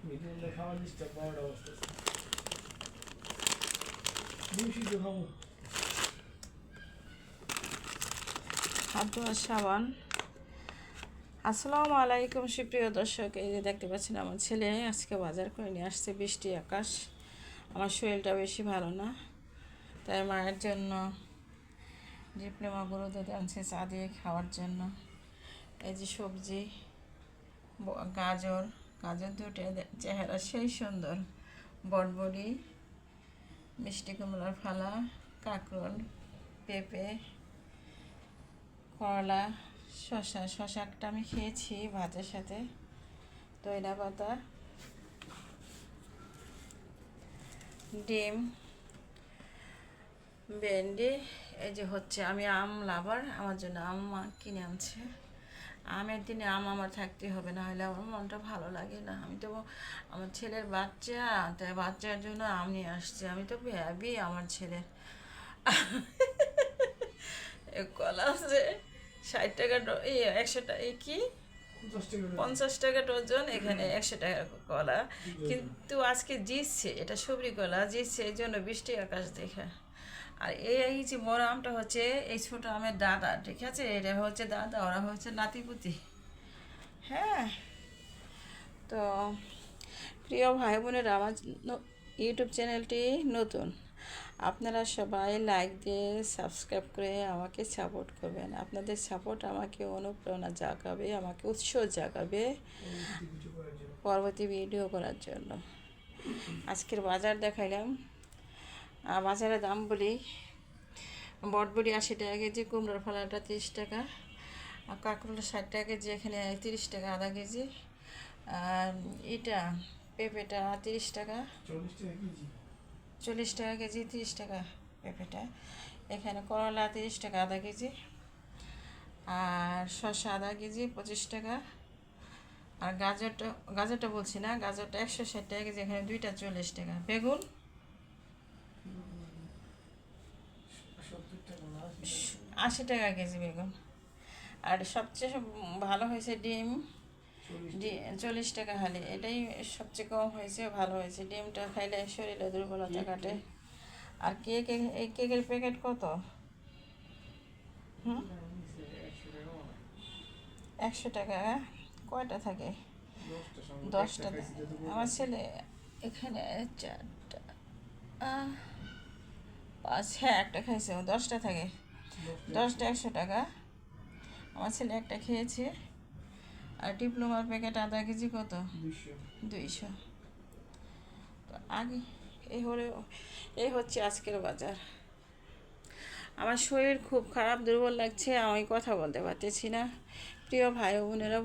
হাত ধোয়ার সাবান। আসসালামু আলাইকুম সুপ্রিয় দর্শক, এই যে দেখতে পাচ্ছেন আমার ছেলে আজকে বাজার করে নিয়ে আসছে। বৃষ্টি আকাশ, আমার শরীরটা বেশি ভালো না, তাই মায়ের জন্য ডিপ্লোমা গুঁড়ো দুধ আনছে চা দিয়ে খাওয়ার জন্য। এই যে সবজি, গাজর দুটো চেহারা সেই সুন্দর, বটবড়ি, মিষ্টি কুমড়ার ফালা, কাঁকরোল, পেঁপে, করলা, শশাটা আমি খেয়েছি ভাতের সাথে, ধইনা পাতা, ডিম, ভেন্ডি। এই যে হচ্ছে আমি আম লাভার, আমার জন্য আম কিনে আনছে। আমের দিনে আম আমার থাকতে হবে, না হলে আমার মনটা ভালো লাগে না। আমি তো আমার ছেলের বাচ্চা, তাই বাচ্চার জন্য আম নিয়ে আসছে। আমি তো ভাবি আমার ছেলের কলা আছে 60 টাকা, 100 টাকা, কি 50 টাকা ডজন, এখানে 100 টাকা কলা। কিন্তু আজকে জিতছে, এটা সবরি কলা জিতছে, এই জন্য বৃষ্টি আকাশ দেখা। আর এই যে বড় আমটা হচ্ছে এই ছোট আমের দাদা, ঠিক আছে, এটা হচ্ছে দাদা, ওরা হচ্ছে নাতিপুতি। হ্যাঁ, তো প্রিয় ভাই বোনেরা, আমার ইউটিউব চ্যানেলটি নতুন, আপনারা সবাই লাইক দিয়ে সাবস্ক্রাইব করে আমাকে সাপোর্ট করবেন। আপনাদের সাপোর্ট আমাকে অনুপ্রেরণা জাগাবে, আমাকে উৎসাহ জাগাবে পরবর্তী ভিডিও করার জন্য। আজকের বাজার দেখাইলাম। বাজারের দাম বলি, বটবড়ি 80 টাকা কেজি, কুমড়োর ফালাটা 30 টাকা, কাঁকরোল 60 টাকা কেজি, এখানে 30 টাকা আধা কেজি। আর এটা পেঁপেটা 30 টাকা, 40 টাকা কেজি, 30 টাকা পেঁপেটা। এখানে করলা 30 টাকা আধা কেজি, আর শসা আধা কেজি 25 টাকা। আর গাজরটা বলছি না, গাজরটা 160 টাকা কেজি, এখানে দুইটা 40 টাকা। বেগুন 80 টাকা কেজি বেগুন। আর সবচেয়ে ভালো হয়েছে ডিম, 40 টাকা হালি, এটাই সবচেয়ে কম হয়েছে, ভালো হয়েছে। ডিমটা খাইলে শরীরে দুর্বলতা কাটে। আর এই কেকের প্যাকেট কত? 100 টাকা। কয়টা থাকে? 10টা। আমার ছেলে এখানে 4টা, 5, হ্যাঁ একটা খাইছে, 10টা থাকে, 10টা 100 টাকা। আমার ছেলে একটা খেয়েছে। আর ডিপ্লোমার প্যাকেট আধা কেজি কত? 200। তো আগে এই হচ্ছে আজকের বাজার। আমার শরীর খুব খারাপ, দুর্বল লাগছে, আমি কথা বলতে পারতেছি না। প্রিয় ভাই বোনেরা,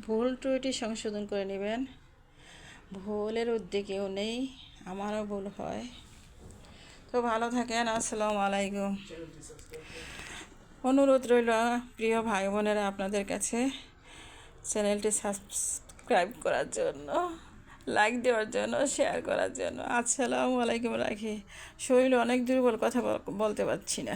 ভুল ত্রুটি সংশোধন করে নেবেন। ভুলের উদ্যোগেও নেই, আমারও ভুল হয়। তো ভালো থাকেন, আসসালামু আলাইকুম। অনুরোধ রইল প্রিয় ভাই বোনেরা আপনাদের কাছে, চ্যানেলটি সাবস্ক্রাইব করার জন্য, লাইক দেওয়ার জন্য, শেয়ার করার জন্য। আসসালামু আলাইকুম রাখি। শরীর অনেক দুর্বল, কথা বলতে পারছি না।